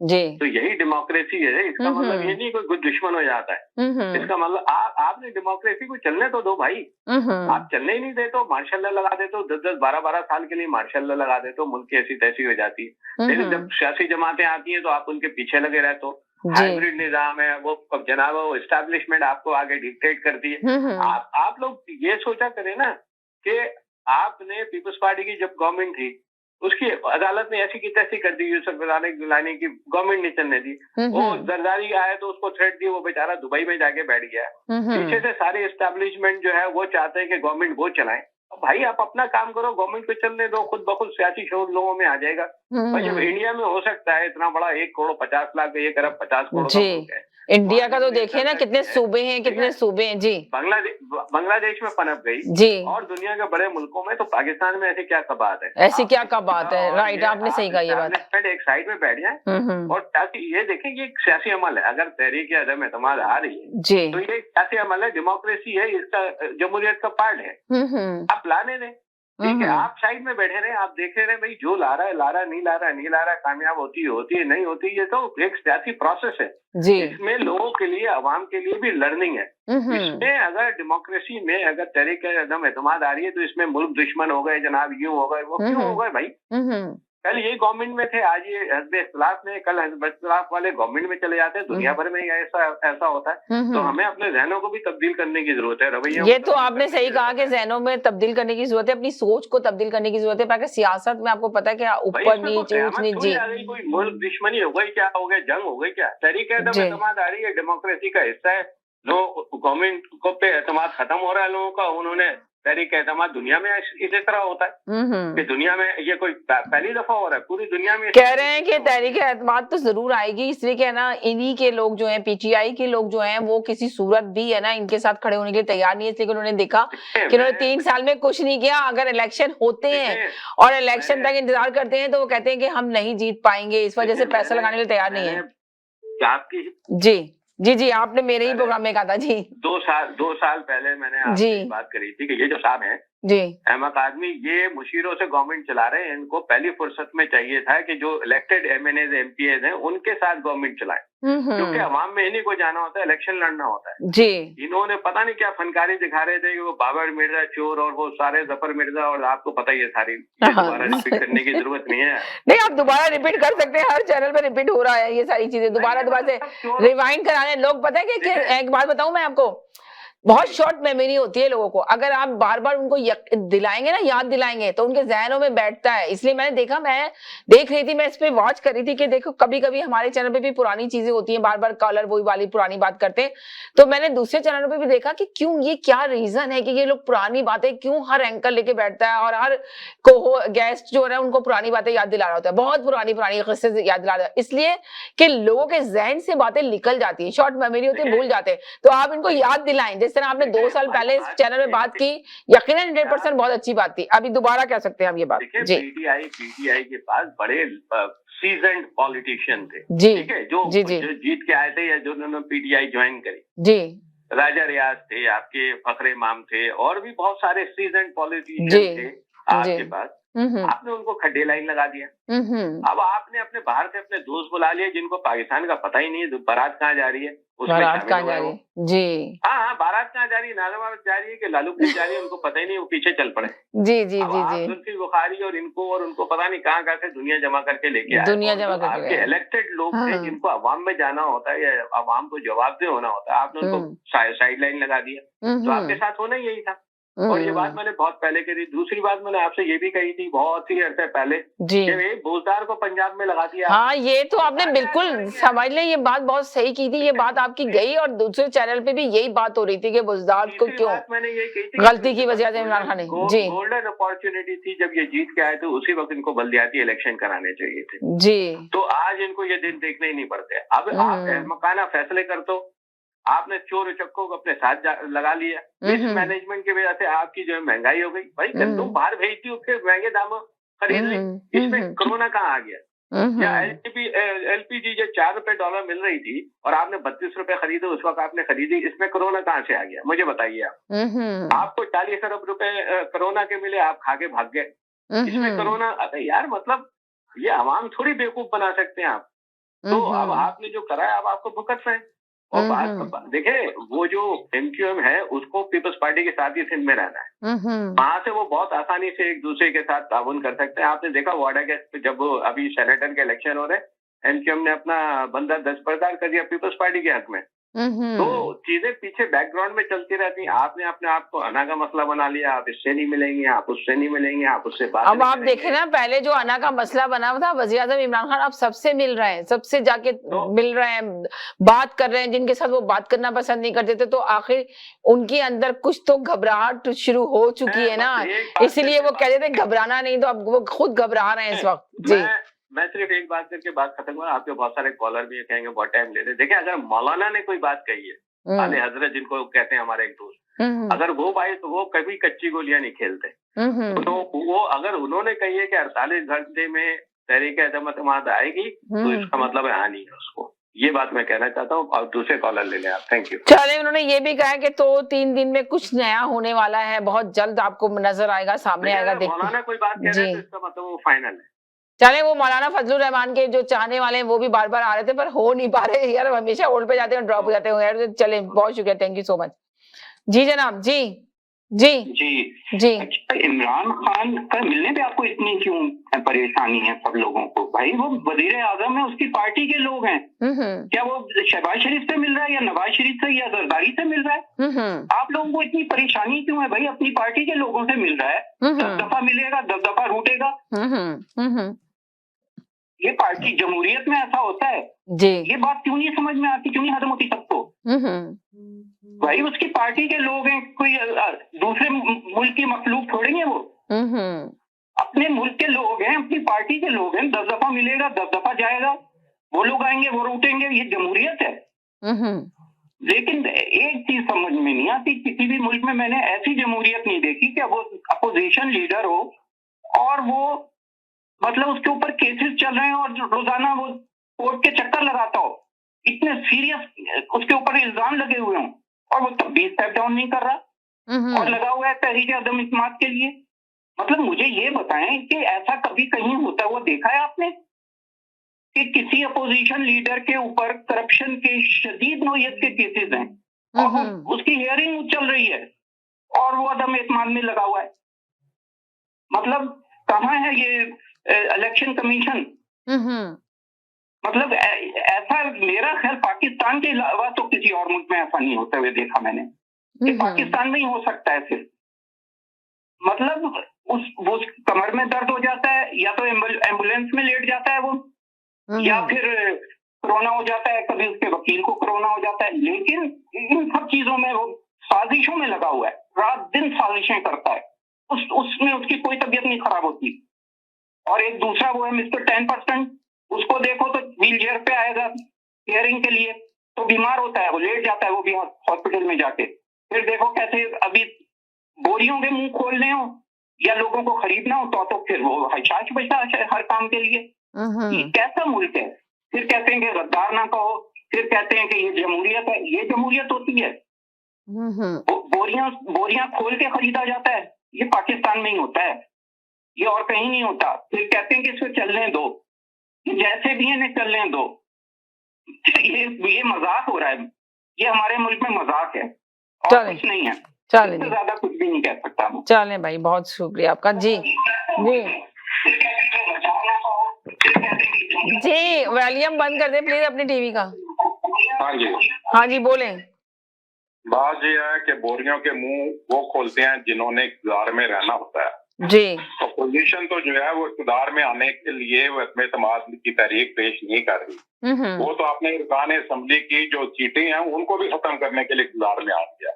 जी। तो यही डेमोक्रेसी है। इसका मतलब ये नहीं कोई दुश्मन हो जाता है। इसका मतलब आपने डेमोक्रेसी को चलने तो दो भाई। आप चलने ही नहीं देते हो, मार्शल लॉ लगा देते हो, 10-10, 12-12 साल के लिए मार्शल लॉ लगा देते हो, मुल्क की ऐसी तैसी हो जाती है। लेकिन जब सियासी जमातें आती हैं तो आप उनके पीछे लगे रहते हो। हाइब्रिड निजाम है, वो जनाब वो एस्टैब्लिशमेंट आपको आगे डिक्टेट करती है। आप लोग ये सोचा करें ना कि आपने पीपल्स पार्टी की जब गवर्नमेंट थी, उसकी अदालत ने ऐसी की तैसी कर दी, यूसुफ गिलानी की गवर्नमेंट नहीं चलने दी। वो जरदारी आया तो उसको थ्रेट दी, वो बेचारा दुबई में जाके बैठ गया। पीछे से सारे एस्टैब्लिशमेंट जो है वो चाहते हैं कि गवर्नमेंट वो चलाए। भाई आप अपना काम करो, गवर्नमेंट को चलने दो, खुद ब खुद सियासी शोर लोगों में आ जाएगा। भाई जब इंडिया में हो सकता है इतना बड़ा 1 करोड़ 50 लाख, 1 अरब 50 करोड़ का मुल्क है। इंडिया का तो देखिए ना कितने सूबे हैं, कितने सूबे हैं। जी, बांग्लादेश में पनप गई जी, और दुनिया के बड़े मुल्कों में, तो पाकिस्तान में ऐसी क्या बात है? ऐसी क्या बात है? राइट, आपने सही कहा ये बात। एक साइड में बैठ जाए और ताकि ये देखें कि एक सियासी अमल है। अगर तहरीक अदम एतमाद आ रही है जी, तो ये सियासी अमल है, डेमोक्रेसी है, इसका जमहूरियत का पार्ट है। आप लाने दें, ठीक है, आप साइड में बैठे रहे, आप देखे रहे भाई जो ला रहा है ला रहा है, नहीं ला रहा है नहीं ला रहा है, कामयाब होती है नहीं होती, ये तो एक सियासी प्रोसेस है जी। इसमें लोगों के लिए, अवाम के लिए भी लर्निंग है। इसमें अगर डेमोक्रेसी में अगर तहरीक अदम एतमाद आ रही है तो इसमें मुल्क दुश्मन हो गए जनाब, यूं हो गए, वो क्यों हो गए भाई? कल ये गवर्नमेंट में थे, आज ये हिज़्ब इख्तिलाफ में, कल हिज़्ब इख्तिलाफ वाले गवर्नमेंट में चले जाते हैं। दुनिया भर में ऐसा होता है। तो हमें अपने ज़हनों को भी तब्दील करने की जरूरत है, रवैया। ये तो आपने सही कहा कि ज़हनों में तब्दील करने की जरूरत है, अपनी सोच को तब्दील करने की जरूरत है, ताकि सियासत में आपको पता है कि ऊपर नीच ऊंच नीच। जी, कोई मुल्क दुश्मनी हो गई क्या, हो गया जंग हो गई क्या? तहरीक अदम एतमाद आ रही है, डेमोक्रेसी का हिस्सा है। गवर्नमेंट को पे एतमाद खत्म हो रहा है लोगों का, उन्होंने तहरीक एतमाद, दुनिया में इसी तरह होता है कि दुनिया में ये कोई पहली दफा हो रहा है, पूरी दुनिया में कह रहे हैं कि तहरीक एतमाद तो जरूर आएगी, इसलिए क्या है ना, इन्हीं के लोग जो हैं, पीटीआई के लोग जो हैं, वो किसी सूरत भी है ना इनके साथ खड़े होने के लिए तैयार नहीं है, इसलिए उन्होंने देखा कि उन्होंने 3 साल में कुछ नहीं किया। अगर इलेक्शन होते हैं और इलेक्शन तक इंतजार करते हैं तो वो कहते हैं कि हम नहीं जीत पाएंगे, इस वजह से पैसा लगाने के लिए तैयार नहीं है। जी जी जी, आपने मेरे ही प्रोग्राम में कहा था। जी, 2 साल पहले मैंने आपसे बात करी थी कि ये जो साहब हैं जी, अहमद आदमी, ये मुशीरों से गवर्नमेंट चला रहे हैं। इनको पहली फुर्सत में चाहिए था कि जो इलेक्टेड एमएनएज एमपीएज हैं उनके साथ गवर्नमेंट चलाए, क्योंकि अवाम में इन्हीं को जाना होता है, इलेक्शन लड़ना होता है। जी, इन्होंने पता नहीं क्या फनकारी दिखा रहे थे कि वो बाबर मिर्जा चोर और वो सारे जफर मिर्जा, और आपको पता ही है सारी, दोबारा रिपीट करने की जरूरत नहीं है। नहीं, आप दोबारा रिपीट कर सकते हैं, हर चैनल पे रिपीट हो रहा है ये सारी चीजें, दोबारा से रिवाइंड कराने लोग। पता है कि एक बात बताऊं मैं आपको, बहुत शॉर्ट मेमोरी होती है लोगों को, अगर आप बार बार उनको दिलाएंगे ना, याद दिलाएंगे, तो उनके जहनों में बैठता है। इसलिए मैंने देखा, मैं देख रही थी, मैं इस पे वॉच कर रही थी कि देखो कभी कभी हमारे चैनल पे भी पुरानी चीजें होती हैं, बार बार कॉलर वही वाली पुरानी बात करते हैं, तो मैंने दूसरे चैनलों पे भी देखा कि क्यों, ये क्या रीजन है कि ये लोग पुरानी बातें क्यों हर एंकर लेके बैठता है और हर गेस्ट जो है उनको पुरानी बातें याद दिला रहा होता है, बहुत पुरानी पुरानी किस्से याद दिला रहा है, इसलिए कि लोगों के जहन से बातें निकल जाती है, शॉर्ट मेमोरी होती है, भूल जाते हैं। तो आप इनको याद दिलाएं, जिस तरह आपने 2 साल पहले इस चैनल में बात की, यकीनन 100% बहुत अच्छी बात थी, अभी दोबारा कह सकते हैं हम ये बात। जी, पीटीआई के पास बड़े सीजन्ड पॉलिटिशियन थे, जी, ठीक है, जो जीत के आए थे या जो उन्होंने पीटीआई ज्वाइन करी। जी, राजा रियाज थे, आपके फखरे इमाम थे, और भी बहुत सारे सीजन्ड पॉलिटिशियन थे आपके पास। आपने उनको खड्डे लाइन लगा दिया। अब आपने अपने बाहर से अपने दोस्त बुला लिए जिनको पाकिस्तान का पता ही नहीं है, बारात कहाँ जा रही है, बारात कहाँ जा रही है। जी, हाँ, बारात कहाँ जा रही है, नाज़िमाबाद जा रही है कि लालूपुर जा रही है, उनको पता ही नहीं, वो पीछे चल पड़े। जी जी जी जी, जुल्फिकार बुखारी और उनको पता नहीं कहाँ से दुनिया जमा करके लेके आए। आपके इलेक्टेड लोग थे जिनको अवाम में जाना होता है या अवाम को जवाबदेह होना होता है, आपने उनको साइड लाइन लगा दिया। तो आपके साथ होना यही था। और ये बात मैंने बहुत पहले कही। दूसरी बात मैंने आपसे ये भी कही थी बहुत ही अर्से पहले कि बोजदार को पंजाब में लगा दिया। हाँ, ये तो आपने बिल्कुल समझ लें, ये बात बहुत सही की थी, ये बात आपकी गई, और दूसरे चैनल पे भी यही बात हो रही थी कि बोजदार को क्यों, मैंने ये कही थी गलती की वजह से इमरान खान ने। जी, गोल्डन अपॉर्चुनिटी थी जब ये जीत के आए थे, उसी वक्त इनको बल्दियाती इलेक्शन कराने चाहिए थे। जी, तो आज इनको ये दिन देखने ही नहीं पड़ते। अब आप मकाना फैसले कर दो, आपने चोर चक्कों को अपने साथ लगा लिया, मिस मैनेजमेंट की वजह से आपकी जो है महंगाई हो गई। भाई तुम बाहर भेजती हो, फिर महंगे दामों खरीद ली, इसमें कोरोना कहाँ आ गया? या एलपीजी जो $4 मिल रही थी और आपने 32 रुपए खरीदे, उस वक्त आपने खरीदी, इसमें कोरोना कहाँ से आ गया? मुझे बताइए आप। आपको 40 अरब रुपए कोरोना के मिले, आप खा के भाग गए, इसमें कोरोना। अरे यार, मतलब ये अवाम थोड़ी बेवकूफ बना सकते हैं आप। तो अब आपने जो करा है अब आपको भुगत रहे हैं। और बात देखिए, वो जो एमक्यूएम है उसको पीपल्स पार्टी के साथ ही सिंध में रहना है, वहां से वो बहुत आसानी से एक दूसरे के साथ ताउन कर सकते हैं। आपने देखा वाडा के जब अभी सेनेटर के इलेक्शन हो रहे, एमक्यूएम ने अपना बंदा दस्तबरदार कर दिया पीपल्स पार्टी के हक में। तो चीजें पीछे बैकग्राउंड में चलती रहती। आपने अपने आप को अना का मसला बना लिया, आप इससे नहीं मिलेंगे, आप उससे नहीं मिलेंगे, आप उससे बात। अब आप देखें ना, पहले जो अना का मसला बना था वज़ीर आज़म इमरान खान, आप सबसे मिल रहे हैं, सबसे जाके मिल रहे हैं, बात कर रहे हैं, जिनके साथ वो बात करना पसंद नहीं करते थे। तो आखिर उनके अंदर कुछ तो घबराहट शुरू हो चुकी है ना, इसलिए वो कहते थे घबराना नहीं, तो अब वो खुद घबरा रहे हैं इस वक्त। जी, मैं सिर्फ एक बात करके बात खत्म हुआ। आपके बहुत सारे कॉलर भी कहेंगे बहुत टाइम ले रहे। देखिए, अगर मौलाना ने कोई बात कही है, आले हजरत जिनको कहते हैं हमारे एक दोस्त, अगर वो भाई तो वो कभी कच्ची गोलियां नहीं खेलते। तो वो अगर उन्होंने कही है कि 48 घंटे में तहरीक एतमाद आएगी, तो इसका मतलब आनी है उसको। ये बात मैं कहना चाहता हूँ। और दूसरे कॉलर ले लें आप। Thank you. चले, उन्होंने ये भी कहा कि 2-3 दिन में कुछ नया होने वाला है, बहुत जल्द आपको नजर आएगा, सामने आएगा। मौलाना कोई बात कह रहे हैं तो इसका मतलब वो फाइनल है। चले, वो मौलाना फजलुर रहमान के जो चाहने वाले हैं वो भी बार बार आ रहे थे, पर हो नहीं पा रहे यार, हमेशा होल्ड पे जाते हैं, ड्रॉप हो जाते हैं यार। चले, बहुत शुक्रिया, थैंक यू सो मच। जी जनाब। जी जी जी जी। अच्छा, इमरान खान का मिलने पे आपको इतनी क्यों परेशानी है सब लोगों को? भाई वो वजीर आजम है, उसकी पार्टी के लोग हैं। क्या वो शहबाज शरीफ से मिल रहा है या नवाज शरीफ से या जरदारी से मिल रहा है? आप लोगों को इतनी परेशानी क्यों है? भाई अपनी पार्टी के लोगों से मिल रहा है, 10 दफा मिलेगा, 10 दफा रूठेगा। ये पार्टी जमहूरियत में ऐसा होता है जी। ये बात क्यों नहीं समझ में आती, क्यों नहीं हजम होती सबको? भाई उसकी पार्टी के लोग हैं, कोई दूसरे मुल्क की मखलूक छोड़ेंगे वो? अपने मुल्क के लोग हैं, अपनी पार्टी के लोग हैं, 10 दफा मिलेगा, 10 दफा जाएगा, वो लोग आएंगे, वो रूठेंगे। ये जमहूरियत है। लेकिन एक चीज समझ में नहीं आती, किसी भी मुल्क में मैंने ऐसी जमहूरियत नहीं देखी कि वो अपोजिशन लीडर हो और वो मतलब उसके ऊपर केसेस चल रहे हैं और रोजाना वो कोर्ट के चक्कर लगाता हो, इतने सीरियस उसके ऊपर इल्जाम लगे हुए हों, और वो तब भी स्टेप डाउन नहीं कर रहा और लगा हुआ है तहरीक अदम इत्मीनान के लिए। मतलब मुझे ये बताएं कि ऐसा कभी कहीं होता हुआ देखा है आपने कि किसी अपोजिशन लीडर के ऊपर करप्शन के शदीद नौयत के केसेस हैं और उसकी हियरिंग चल रही है और वो अदम इत्मीनान में लगा हुआ है? मतलब कहाँ है ये इलेक्शन कमीशन? मतलब ऐसा मेरा ख्याल पाकिस्तान के अलावा तो किसी और मुल्क में ऐसा नहीं होते हुए देखा मैंने, कि पाकिस्तान में ही हो सकता है सिर्फ। मतलब वो कमर में दर्द हो जाता है, या तो एम्बुलेंस में लेट जाता है वो, या फिर कोरोना हो जाता है, कभी उसके वकील को कोरोना हो जाता है। लेकिन इन सब चीजों में वो साजिशों में लगा हुआ है, रात दिन साजिशें करता है, उसमें उसकी कोई तबीयत नहीं खराब होती। और एक दूसरा वो है मिस्टर 10%, उसको देखो तो व्हील चेयर पे आएगा हियरिंग के लिए, तो बीमार होता है, वो लेट जाता है, वो भी हॉस्पिटल में जाके। फिर देखो कैसे अभी बोरियों के मुंह खोलने हो या लोगों को खरीदना हो तो फिर वो हशाश बचता है हर काम के लिए। ये कैसा मुल्क है? फिर कहते हैं कि गद्दार ना कहो, फिर कहते हैं कि ये जमहूरियत है। ये जमहूरियत होती है? बोरियां खोल के खरीदा जाता है, ये पाकिस्तान में ही होता है, ये और कहीं नहीं होता। फिर कहते हैं कि इसको चलने दो, जैसे भी इन्हें चलने दो। ये मजाक हो रहा है, ये हमारे मुल्क में मजाक है और कुछ नहीं है। चलें, इससे ज्यादा कुछ भी नहीं कह सकता मैं। चलें भाई, बहुत शुक्रिया आपका। जी जी जी, वॉल्यूम बंद कर दे प्लीज अपनी टीवी का। हाँ जी बोलें। बात ये है कि बोरियों के मुंह वो खोलते हैं जिन्होंने इक़्तिदार में रहना होता है जी। अपोजिशन तो जो है वो इक़्तिदार में आने के लिए वो एतमाद की तहरीक पेश नहीं कर रही। वो तो आपने अरकान असेंबली की जो सीटें हैं उनको भी खत्म करने के लिए इक़्तिदार में आ गया।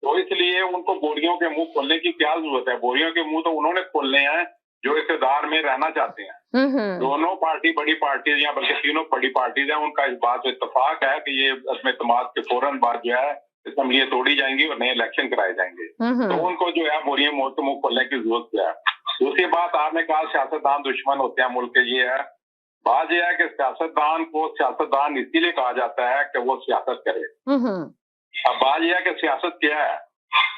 तो इसलिए उनको बोरियों के मुंह खोलने की क्या जरूरत है? बोरियों के मुंह तो उन्होंने खोलने हैं जो इक़्तिदार में रहना चाहते हैं। दोनों पार्टी बड़ी पार्टी या बल्कि तीनों बड़ी पार्टीज हैं, उनका इस बात से इत्तेफाक है कि ये एतमाद के फौरन बाद जो है असेंबलियां तोड़ी जाएंगी और नए इलेक्शन कराए जाएंगे। तो उनको जो है बोरियों मुंह के मुंह खोलने की जरूरत क्या है? दूसरी बात, आपने कहा सियासतदान दुश्मन होते हैं मुल्क के, ये है बात यह है कि सियासतदान को सियासतदान इसीलिए कहा जाता है कि वो सियासत करे। अब बात यह है कि सियासत क्या है?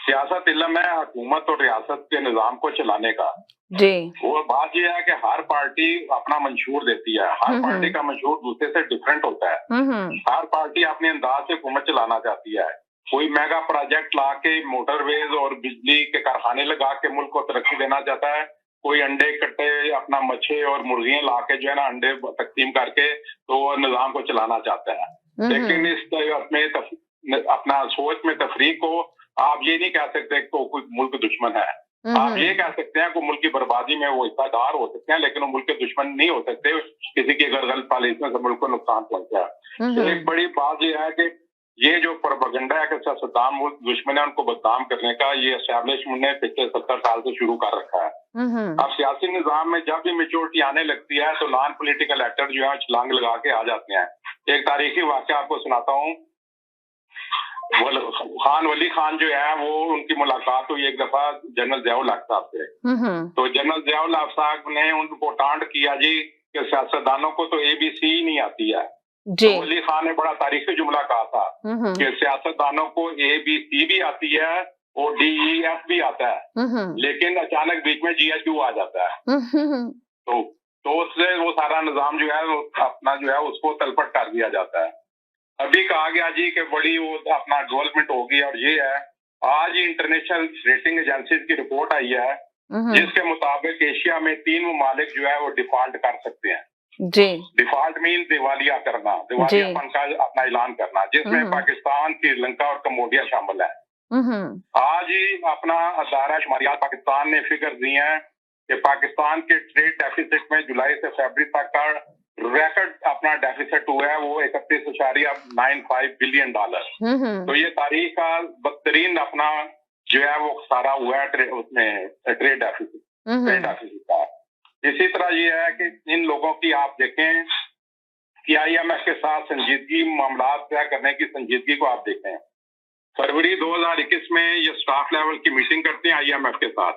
सियासत इल्म है हुकूमत और रियासत के निजाम को चलाने का। जी। वो बात यह है कि हर पार्टी अपना मंशूर देती है, हर पार्टी का मंशूर दूसरे से डिफरेंट होता है। हर पार्टी अपने अंदाज से हुकूमत चलाना चाहती है। कोई मेगा प्रोजेक्ट ला के मोटरवेज और बिजली के कारखाने लगा के मुल्क को तरक्की देना चाहता है। कोई अंडे कट्टे अपना मच्छे और मुर्गियां ला के जो है ना अंडे तकसीम करके तो निजाम को चलाना चाहता है। लेकिन इस अपना सोच में तफरीक को आप ये नहीं कह सकते कि कोई मुल्क दुश्मन है। आप ये कह सकते हैं कि मुल्क की बर्बादी में वो हिस्सेदार हो सकते हैं, लेकिन वो मुल्क के दुश्मन नहीं हो सकते। किसी की अगर गलत पॉलिसी से मुल्क को नुकसान पहुंचा। एक बड़ी बात यह है कि ये जो प्रोपेगेंडा है कि सद्दाम मुल्क दुश्मन है उनको बदनाम करने का, ये एस्टैब्लिशमेंट ने पिछले 70 साल से शुरू कर रखा है। अब सियासी निजाम में जब भी मेच्योरिटी आने लगती है तो नॉन पॉलिटिकल एक्टर जो है छलांग लगा के आ जाते हैं। एक तारीखी वाकया आपको सुनाता हूँ। खान वली खान जो है वो उनकी मुलाकात हुई एक दफा जनरल ज़िया उल हक साहब से। तो जनरल ज़िया उल हक साहब ने उनको टांट किया जी कि सियासतदानों को तो ABC ही नहीं आती है। तो वली खान ने बड़ा तारीखी जुमला कहा था कि सियासतदानों को ABC भी आती है और DEF भी आता है, लेकिन अचानक बीच में GHQ आ जाता है। तो उससे वो सारा निजाम जो है अपना जो है उसको तलपट कर दिया जाता है। अभी कहा गया जी कि बड़ी वो अपना डेवलपमेंट होगी और ये है। आज इंटरनेशनल रेटिंग एजेंसीज की रिपोर्ट आई है जिसके मुताबिक एशिया में 3 ममालिक जो है वो डिफॉल्ट कर सकते हैं। जी। डिफॉल्ट मीन दिवालिया करना, दिवालियापन का अपना ऐलान करना, जिसमें पाकिस्तान, श्रीलंका और कम्बोडिया शामिल है। आज ही अपना अदारा शुमारियात पाकिस्तान ने फिगर दी है कि पाकिस्तान के ट्रेड डेफिसिट में जुलाई से फरवरी तक का रिकॉर्ड अपना डेफिसिट हुआ है वो 31.95 बिलियन डॉलर। तो ये तारीख का बदतरीन अपना जो है वो सारा हुआ है उसमें ट्रेड डेफिसिट का। इसी तरह ये है कि इन लोगों की आप देखें कि IMF के साथ संजीदगी मामला तय करने की संजीदगी को आप देखें। फरवरी 2021 में ये स्टाफ लेवल की मीटिंग करते हैं IMF के साथ।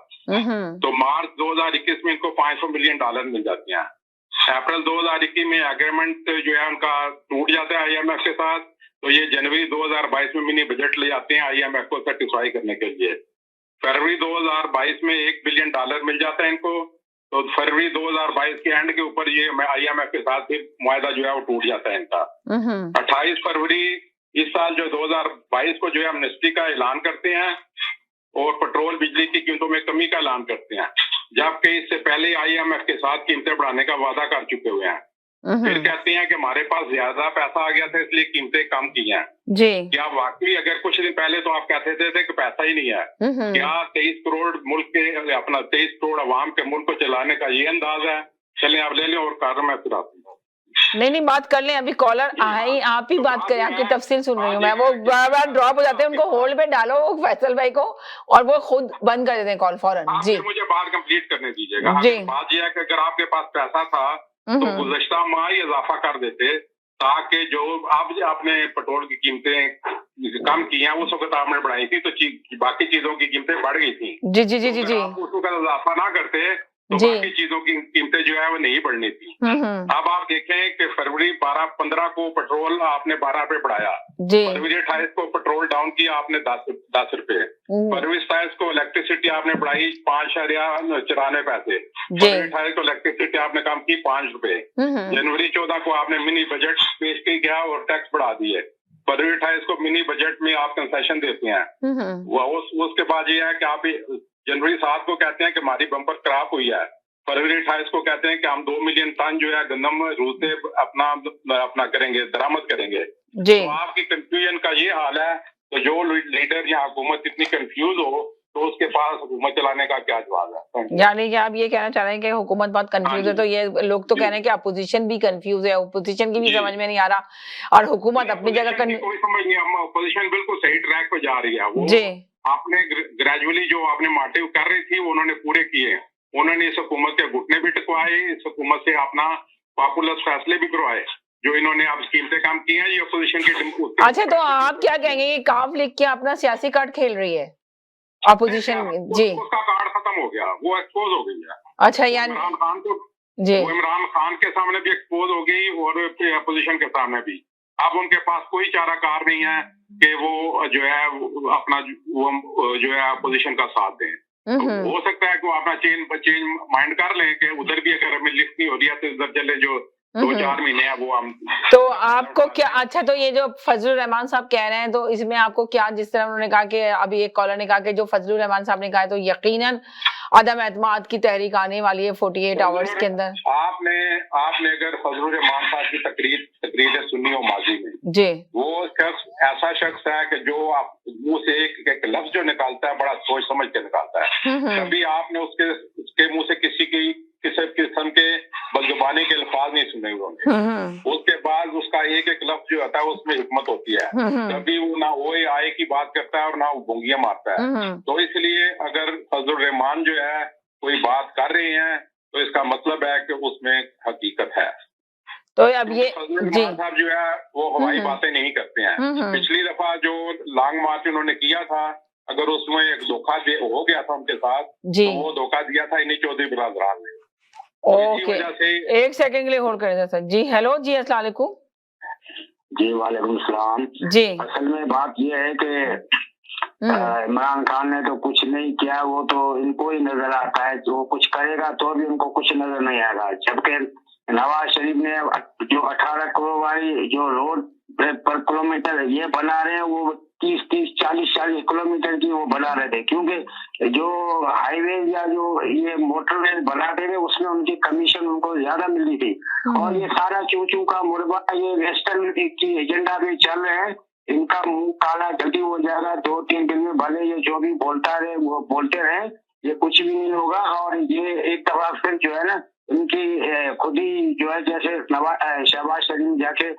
तो मार्च 2021 में इनको $500 मिलियन मिल जाते हैं। अप्रैल 2021 में एग्रीमेंट जो है उनका टूट जाता है IMF के साथ। तो ये जनवरी 2022 में मिनी बजट ले जाते हैं IMF को सेटिस्फाई करने के लिए। फरवरी 2022 में $1 बिलियन मिल जाता है इनको। तो फरवरी 2022 के एंड के ऊपर ये IMF के साथ फिर मुआहदा जो है वो टूट जाता है इनका। 28 फरवरी इस साल जो 2022 को जो है एमनेस्टी का ऐलान करते हैं और पेट्रोल बिजली की कीमतों में कमी का ऐलान करते हैं, जबकि इससे पहले IMF के साथ कीमतें बढ़ाने का वादा कर चुके हुए हैं। फिर कहते हैं कि हमारे पास ज्यादा पैसा आ गया था इसलिए कीमतें कम की हैं। जी। क्या वाकई अगर कुछ दिन पहले तो आप कहते थे कि पैसा ही नहीं है, क्या 23 करोड़ मुल्क के अपना 23 करोड़ अवाम के मुल्क को चलाने का ये अंदाज है? चलें आप ले लें और कारण मैं फिर आती हूँ। नहीं बात कर लें, अभी कॉलर आए, आप ही बात करें, आपकी तफसील सुन रही हूँ मैं। वो बार ड्रॉप हो जाते हैं, उनको होल्ड पे डालो फैसल भाई को और वो खुद बंद कर देते हैं कॉल फौरन। जी मुझे बात कंप्लीट करने दीजिएगा। बात यह है कि अगर आपके पास पैसा था तो गुज़श्ता माह ही इजाफा कर देते ताकि जो अब आपने पेट्रोल की कीमतें कम की हैं उस वक्त आपने बढ़ाई थी तो बाकी चीजों की कीमतें बढ़ गई थी। जी जी जी जी जी। उस वक्त इजाफा ना करते तो बाकी चीजों की कीमतें जो है वो नहीं बढ़नी थी। अब आप देखें कि फरवरी 15 को पेट्रोल आपने 12 पे बढ़ाया, फरवरी 28 को पेट्रोल डाउन किया आपने 10 रुपए, फरवरी 27 को इलेक्ट्रिसिटी आपने बढ़ाई 5.94 पैसे, फरवरी 28 को इलेक्ट्रिसिटी आपने कम की 5 रुपए, जनवरी 14 को आपने मिनी बजट पेश किया और टैक्स बढ़ा दिए, फरवरी 28 को मिनी बजट में आप कंसेशन देते हैं। उसके बाद ये है कि आप जनवरी 7 को कहते हैं कि हमारी बम्पर खराब हुई है, फरवरी 28 को कहते हैं कि हम 2 मिलियन टन जो है गंदम रूस से अपना करेंगे, दरामद करेंगे। तो आपकी कंफ्यूजन का ये हाल है। तो जो लीडर या हुकूमत इतनी कंफ्यूज हो तो उसके पास हुकूमत चलाने का क्या जवाब है? यानी कि आप ये कहना चाह रहे हैं कि हुकूमत बहुत कंफ्यूज है, तो ये लोग तो कह रहे हैं कि अपोजिशन भी कंफ्यूज है, अपोजिशन की भी समझ में नहीं आ रहा और हुकूमत अपनी जगह कोई समझ नहीं। अपोजिशन बिल्कुल सही ट्रैक पे जा रही है। वो जी आपने ग्रेजुअली जो आपने मोटिव कर रही थी उन्होंने पूरे किए। उन्होंने इस हुकूमत के घुटने भी टिकवाए, इस हुकूमत से अपना पॉपुलर फैसले भी करवाए जो इन्होंने अब कीमतें काम की हैं। ये अपोजिशन की। अच्छा, तो आप क्या कहेंगे, ये काफ लिख के अपना सियासी कार्ड खेल रही है अपोजिशन? जी उसका कार्ड खत्म हो गया, वो एक्सपोज हो गई है। अच्छा, यानी इमरान खान को जी इमरान खान के सामने भी एक्सपोज हो गई और अपोजिशन के सामने भी। अब उनके पास कोई चाराकार नहीं है कि वो जो है अपना वो जो है अपोजिशन का साथ दें। तो हो सकता है कि वो अपना चेंज माइंड कर लें कि उधर भी अगर हमें लिफ्ट नहीं हो रही है तो इधर चले, जो 2-4 महीने है वो हम। तो आपको क्या, अच्छा तो ये जो फजलुर रहमान साहब कह रहे हैं तो इसमें आपको क्या, जिस तरह उन्होंने कहा कि अभी एक कॉलर ने कहा कि जो फजलुर रहमान साहब ने कहा है तो यकीनन अदम एतमाद की तहरीक आने वाली है 48 आवर्स के अंदर। आपने अगर फजलुर रहमान साहब की तकरीरें सुनी हो माजी में जी, वो शख्स ऐसा शख्स है कि जो आप मुंह से एक लफ्ज जो निकालता है बड़ा सोच समझ के निकालता है। कभी आपने उसके मुंह से किसी किस्म के बदजुबानी के अल्फाज नहीं सुने होंगे। उसके बाद उसका एक लफ्ज जो होता है उसमें हिकमत होती है। कभी वो ना ओए आए की बात करता है और ना वो बोंगियां मारता है। तो इसलिए अगर फजलुर रहमान जो है कोई बात कर रहे हैं तो इसका मतलब है कि उसमें हकीकत है। तो अब ये फजलुर साहब जो है वो हवाई बातें नहीं करते हैं। पिछली दफा जो लॉन्ग मार्च उन्होंने किया था, अगर उसमें एक धोखा हो गया था उनके साथ, तो वो धोखा दिया था इन्हीं चौधरी बिरादरान ने। ओके, एक सेकंड के लिए होल्ड करें सर। जी हेलो जी, अस्सलाम वालेकुम। जी वालेकुम सलाम। जी, असल में बात यह है कि इमरान खान ने तो कुछ नहीं किया, वो तो इनको ही नजर आता है। वो कुछ करेगा तो भी उनको कुछ नजर नहीं आएगा। जबकि नवाज शरीफ ने जो 18 करोड़ वाली जो रोड पर किलोमीटर ये बना रहे हैं, वो 30-40 किलोमीटर की वो बना रहे थे, क्योंकि जो हाईवे या जो ये मोटरवे बनाते थे उसमें उनकी कमीशन उनको ज्यादा मिली थी। और ये सारा चूचू का मुरबा ये वेस्टर्न की एजेंडा पे चल रहे हैं। इनका मुंह काला जल्दी हो जाएगा 2-3 दिन में, भले ये जो भी बोलता रहे वो बोलते रहे, ये कुछ भी नहीं होगा। और ये एक दफा फिर जो है ना इनकी खुद ही जो है जैसे शहबाज शरीफ जाके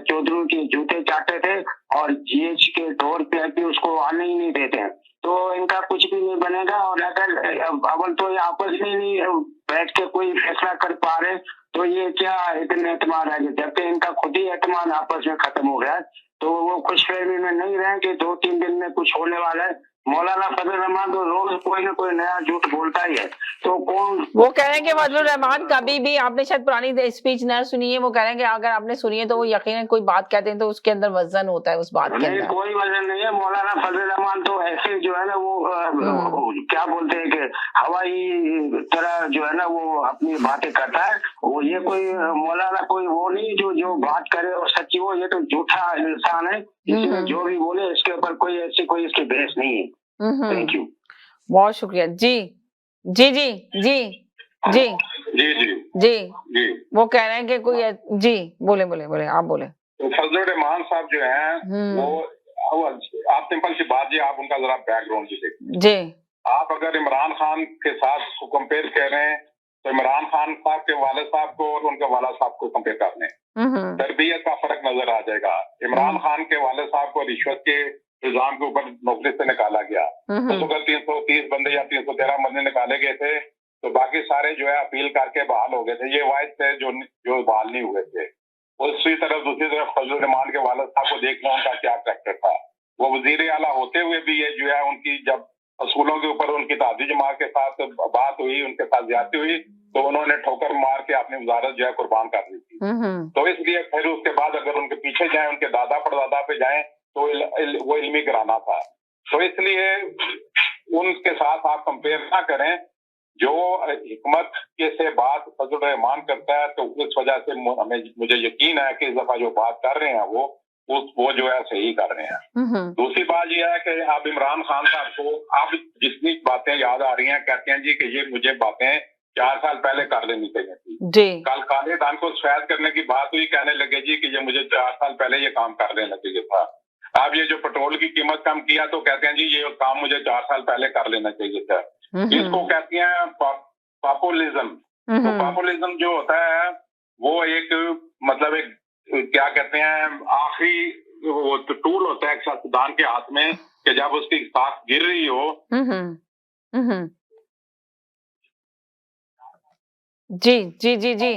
चौधरी के जूते चाटते थे और जीएच के दौर पे भी उसको आने ही नहीं देते हैं, तो इनका कुछ भी नहीं बनेगा। और अगर अव्वल तो ये आपस में नहीं बैठ के कोई फैसला कर पा रहे तो ये क्या इतने एतमाद है। जबकि इनका खुद ही एतमाद आपस में खत्म हो गया है, तो वो खुशफहमी में नहीं रहे कि 2-3 दिन में कुछ होने वाला है। मौलाना फजलुर रहमान तो रोज कोई ना कोई नया झूठ बोलता ही है, तो कौन वो कह रहे हैं कि फजलुर रहमान कभी भी, आपने शायद पुरानी स्पीच न सुनी है, वो कह रहे हैं कि अगर आपने सुनी है तो वो यकीनन कोई बात कहते हैं तो उसके अंदर वजन होता है उस बात के अंदर। कोई वजन नहीं है। मौलाना फजलुर रहमान तो ऐसे जो है ना वो क्या बोलते हैं कि हवाई तरह जो है ना वो अपनी बातें करता है। वो ये कोई मौलाना कोई वो नहीं जो बात करे और सच्ची हो, ये तो झूठा इंसान है। इसमें जो भी बोले इसके ऊपर कोई ऐसी कोई इसकी बहस नहीं है। थैंक यू, बहुत शुक्रिया। जी जी जी जी जी जी जी जी जी वो कह रहे हैं कि कोई जी बोले आप बोले। तो फजलुर रहमान साहब जो है वो आप सिंपल सी बात जी, आप उनका जरा बैकग्राउंड भी देखिए जी। आप अगर इमरान खान के साथ कंपेयर कर रहे हैं तो इमरान खान साहब के वालिद साहब को और उनके वाला साहब को कंपेयर कर लें, तरबियत का फर्क नजर आ जाएगा। इमरान खान के वालिद साहब को रिश्वत के इल्जाम के ऊपर नौकरी से निकाला गया, तो अगर 330 बंदे या 313 बंदे निकाले गए थे तो बाकी सारे जो है अपील करके बहाल हो गए थे। ये वाहिद थे जो बहाल नहीं हुए थे। दूसरी तरफ फजलुर रहमान के वालिद साहब को देखना उनका क्या कैरेक्टर था। वो वजीर आला होते हुए भी ये जो है उनकी जब असूलों के ऊपर उनकी तादी जमात के साथ बात हुई, उनके साथ ज्यादती हुई, तो उन्होंने ठोकर मार के अपनी वजारत जो है कुर्बान कर दी थी। तो इसलिए फिर उसके बाद अगर उनके पीछे जाए, उनके दादा परदादा पे जाए तो वो इल्मी कराना था। तो इसलिए उनके साथ आप कंपेयर ना करें। जो हिकमत के से बात फजलुर रहमान करता है तो उस वजह से मुझे यकीन है कि इस दफा जो बात कर रहे हैं वो जो है सही कर रहे हैं। दूसरी बात यह है कि अब इमरान खान साहब को अब जितनी बातें याद आ रही हैं, कहते हैं जी कि ये मुझे बातें 4 साल पहले कर लेनी चाहिए थी। कल काले धन को सफेद करने की बात हुई, कहने लगे जी कि ये मुझे 4 साल पहले ये काम कर लेना चाहिए था। अब ये जो पेट्रोल की कीमत कम किया तो कहते हैं जी ये काम मुझे 4 साल पहले कर लेना चाहिए था। इसको कहते हैं पॉपुलिज्म। तो पॉपुलिज्म जो होता है वो एक मतलब एक क्या कहते हैं आखिरी वो टूल होता है एक सियासतदान के हाथ में कि जब उसकी साख गिर रही हो। जी जी जी जी।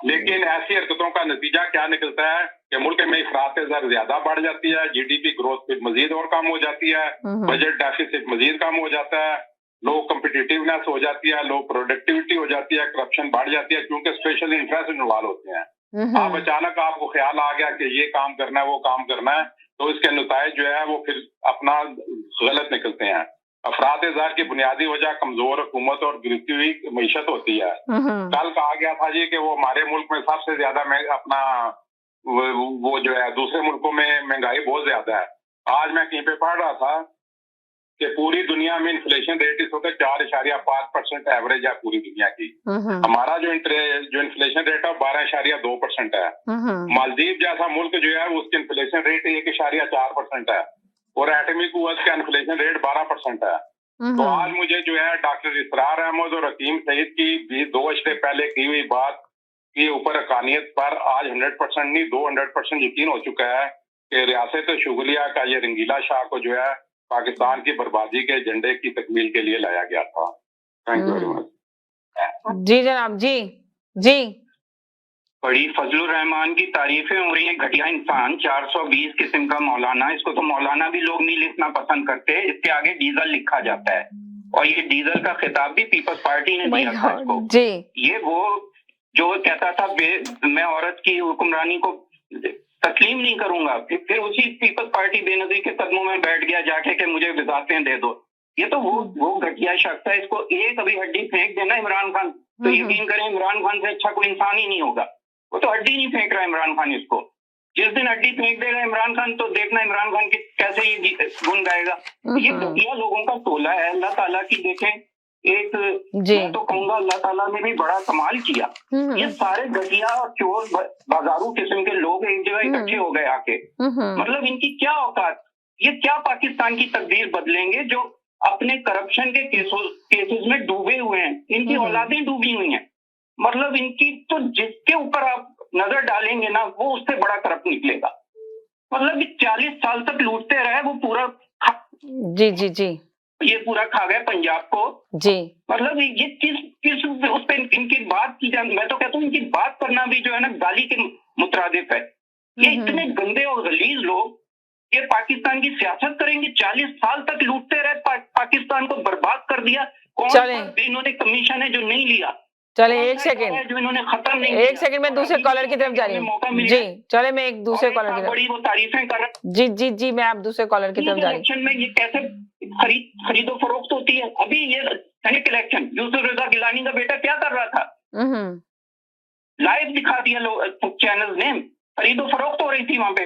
लेकिन ऐसी हरकतों का नतीजा क्या निकलता है कि मुल्क में इफरात ज़र ज्यादा बढ़ जाती है, जीडीपी ग्रोथ मजीद और कम हो जाती है, बजट डेफिसिट मजीद कम हो जाता है, लो कम्पिटिटिवनेस हो जाती है, लो प्रोडक्टिविटी हो जाती है, करप्शन बढ़ जाती है, क्योंकि स्पेशल इंटरेस्ट इन्वॉल्व होते हैं। आप अचानक आपको ख्याल आ गया कि ये काम करना है, वो काम करना है, तो इसके नतीजे जो है वो फिर अपना गलत निकलते हैं। अफराद-ए-ज़ार की बुनियादी वजह कमजोर हुकूमत और गिरती हुई मईशत होती है। कल कहा गया था जी कि वो हमारे मुल्क में सबसे ज्यादा अपना वो जो है दूसरे मुल्कों में महंगाई बहुत ज्यादा है। आज मैं कहीं पे पढ़ रहा था कि पूरी दुनिया में इन्फ्लेशन रेट इस वक्त 4.5% एवरेज है पूरी दुनिया की। हमारा जो इन्फ्लेशन रेट है 12.2% है। मालदीव जैसा मुल्क जो है उसकी इन्फ्लेशन रेट 1.4% है और एटमी कुवैत का इन्फ्लेशन रेट 12% है। तो आज मुझे जो है डॉक्टर इसरार अहमद और हकीम सईद की भी 2 हफ्ते पहले की हुई बात के ऊपर हकानियत पर आज 100% नहीं 200% यकीन हो चुका है कि रियासत शुगलिया का ये रंगीला शाह को जो है पाकिस्तान की बर्बादी के एजेंडे की तकमील के लिए लाया गया था। Thank you very much. जी जनाब, जी जी। बड़ी फजलुर रहमान की तारीफें हो रही हैं। घटिया इंसान, 420 किस्म का मौलाना, इसको तो मौलाना भी लोग नहीं लिखना पसंद करते, इसके आगे डीजल लिखा जाता है और ये डीजल का खिताब भी पीपल्स पार्टी ने दिया था इसको। जी। ये वो जो कहता था मैं औरत की हुक्मरानी को तस्लीम नहीं करूंगा, फिर उसी पीपल्स पार्टी बेनजीर के कदमों में बैठ गया जाके कि मुझे वजारतें दे दो। ये तो वो घटिया शख्स है, इसको एक अभी हड्डी फेंक देना इमरान खान, तो यकीन करें इमरान खान से अच्छा कोई इंसान ही नहीं होगा। वो तो हड्डी नहीं फेंक रहा इमरान खान इसको। जिस दिन हड्डी फेंक देगा इमरान खान तो देखना इमरान खान की कैसे ये गुन गाएगा। ये घटिया लोगों का टोला है। अल्लाह ताला की देखें एक, मैं तो कहूंगा अल्लाह ताला ने भी बड़ा कमाल किया। ये सारे घटिया और चोर बाजारू किस्म के लोग एक जगह इकट्ठे हो गए आके, मतलब इनकी क्या औकात, ये क्या पाकिस्तान की तकदीर बदलेंगे जो अपने करप्शन के केसेस में डूबे हुए हैं। इनकी औलादें डूबी हुई हैं, मतलब इनकी तो जिसके ऊपर आप नजर डालेंगे ना वो उससे बड़ा करप्ट निकलेगा। मतलब 40 साल तक लूटते रहे, वो पूरा जी जी जी ये पूरा खा गए पंजाब को जी। मतलब ये किस उस पर इनकी बात की जाए, मैं तो कहता हूँ इनकी बात करना भी जो है ना गाली के मुतरादिफ है। ये इतने गंदे और गलीज लोग ये पाकिस्तान की सियासत करेंगे। 40 साल तक लूटते रहे, पाकिस्तान को बर्बाद कर दिया। कौन इन्होंने कमीशन है जो नहीं लिया। चले एक सेकंड, जो इन्होंने खत्म नहीं, एक सेकंड में दूसरे कॉलर की तरफ जा रही हूँ जी। चले मैं एक दूसरे कॉलर की तरफ, बड़ी वो तारीफें कर रहे जी जी जी मैं आप दूसरे कॉलर की तरफ जा रही हूँ। में ये कैसे खरीदो फरोख्त होती है। अभी ये सेनेट इलेक्शन, यूसुफ रजा गिलानी का बेटा क्या कर रहा था, लाइव दिखा दिया चैनल ने, खरीदो फरोख्त हो रही थी वहां पे।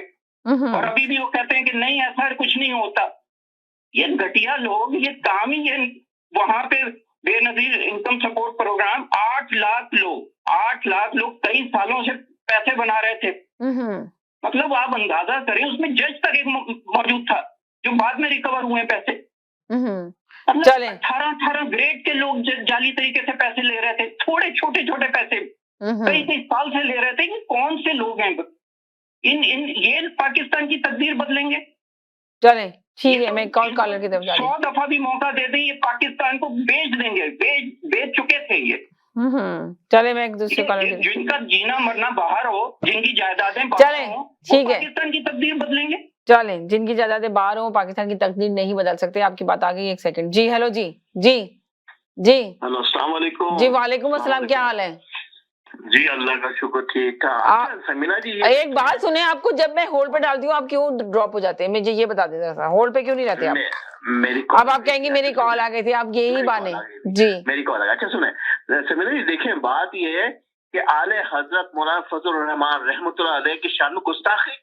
और अभी भी वो कहते हैं कि नहीं ऐसा कुछ नहीं होता। ये घटिया लोग, ये काम ही है। वहां पे Benazir income support programme 8 lakh लोग कई सालों से पैसे बना रहे थे। मतलब आप अंदाजा करें, उसमें जज तक एक मौजूद था जो बाद में रिकवर हुए पैसे। मतलब 18 ग्रेड के लोग जाली तरीके से पैसे ले रहे थे, थोड़े छोटे पैसे कई साल से ले रहे थे। कि कौन से लोग हैं ये पाकिस्तान की तकदीर बदलेंगे। चले ठीक है, मैं कॉल कॉलर की तरफ जा रही हूं। 100 दफा भी मौका दे दें ये पाकिस्तान को बेच देंगे, बेच चुके थे ये। चले मैं एक दूसरे कॉलर की, जिनका जीना मरना बाहर हो, जिनकी जायदादें चले ठीक है, पाकिस्तान की तकदीर बदलेंगे। चले जिनकी जायदादें बाहर हो पाकिस्तान की तकदीर नहीं बदल सकते। आपकी बात आ गई, एक सेकंड जी। हेलो जी जी जी हेलो अस्सलाम वालेकुम। जी वालेकुम अस्सलाम, क्या हाल है जी? अल्लाह का शुक्र ठीक ठाक। समीना जी एक बात सुने, आपको जब मैं होल्ड पे डालती हूँ आप क्यों ड्रॉप हो जाते हैं? मुझे ये बता दें जरा, होल्ड पे क्यों नहीं रहते आप? मेरी अब आप कहेंगे मेरी कॉल आ गई थी, आप यही बाने जी। मेरी कॉल आ गई। अच्छा सुने समीना जी, देखें बात ये है कि आले हजरत मौलाना फजलुर रहमान रहमतुल्लाह अलैह की शान में गुस्ताखी,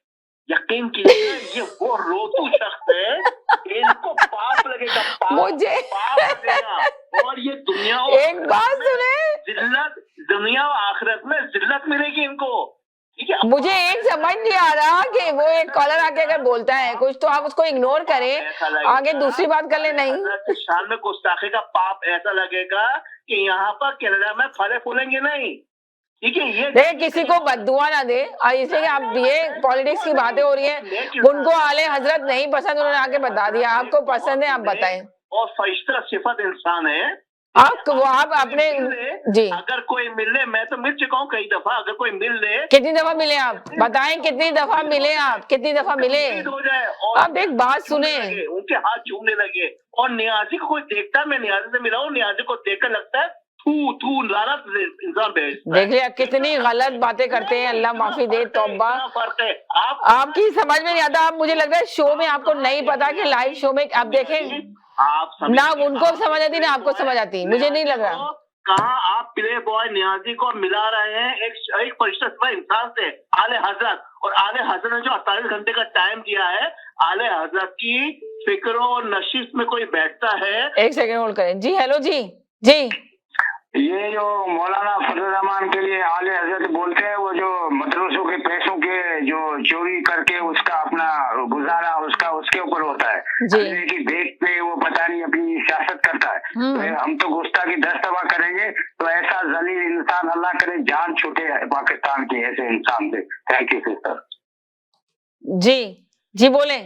यकीन कीजिए ये वो रोतू शख्स है, इनको पाप लगेगा, मुझे पाप लगेगा। और ये दुनिया एक बात सुने, जिल्लत दुनिया और आखिरत में जिल्लत मिलेगी इनको, ठीक है? मुझे एक समझ नहीं आ रहा कि वो एक कॉलर आके अगर बोलता है कुछ तो आप उसको इग्नोर करें, आगे दूसरी बात कर ले। नहीं, शान में गुस्ताखी का पाप ऐसा लगेगा कि यहाँ पर कनाडा में फले फूलेंगे नहीं, ठीक है? ये किसी को बद्दुआ ना दे, इसलिए कि आप ये पॉलिटिक्स की बातें हो रही हैं, उनको आले हजरत नहीं पसंद, उन्होंने आके बता दिया। आपको पसंद है, आप बताएं। और फरिश्ता सिफत इंसान है आप अपने जी, अगर कोई मिले, मैं तो मिल चुका हूँ कई दफा, अगर कोई मिल ले। कितनी दफा मिले आप बताएं, कितनी दफा मिले आप, कितनी दफा मिले? हो जाए आप एक बात सुने, उनके हाथ चूमने लगे। और नियाजी को कोई देखता, मैं नियाजी से मिला हूँ, नियाजी को देखकर लगता है थू लानत इंसान भेजता है। देख लिया कितनी गलत बातें करते हैं, अल्लाह माफी दे, तौबा। फर्क है आपकी समझ में नहीं आता। आप, मुझे लग रहा है शो में आपको नहीं पता कि लाइव शो में आप देखें आप ना, उनको समझ आती ना आपको समझ आती, मुझे नहीं लग रहा। कहाँ आप प्ले बॉय नियाजी को मिला रहे हैं एक परिशुद्ध इंसान से, आले हजरत, और आले हजरत ने जो 48 घंटे का टाइम दिया है, आले हजरत की फिक्रों और नशीस में कोई बैठता है। एक सेकंड होल्ड करें जी। हेलो जी। जी ये जो मौलाना फजल रहमान के लिए आले हजरत बोलते हैं, वो जो मदरसों के पैसों के जो चोरी करके उसका अपना गुजारा उसका उसके ऊपर होता है, कि देख पे वो पता नहीं अपनी सियासत करता है। तो हम तो गुस्ताखी 10 दफा करेंगे, तो ऐसा जलील इंसान अल्लाह करे जान छूटे पाकिस्तान के ऐसे इंसान से। Thank you sister. जी जी बोले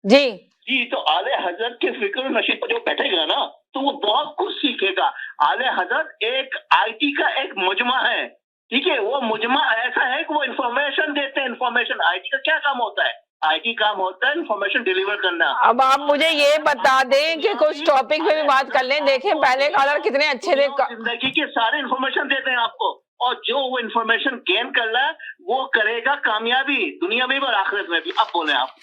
जी। जी तो आले हजरत के फिक्र नशीब पर जो बैठेगा ना, तो वो बहुत कुछ सीखेगा। आले हजरत एक आईटी का एक मुजमा है, ठीक है, वो मुजमा ऐसा है कि वो इन्फॉर्मेशन देते हैं। इन्फॉर्मेशन, आईटी का क्या काम होता है? आईटी काम होता है इन्फॉर्मेशन डिलीवर करना। अब आप मुझे ये बता दें कि कुछ टॉपिक पे भी बात कर लें। देखें पहले कॉलर कितने अच्छे थे, जिंदगी के सारे इन्फॉर्मेशन देते हैं आपको, और जो वो इन्फॉर्मेशन गेन कर रहा है वो करेगा कामयाबी दुनिया में भी और आखिरत में भी। अब बोले आप।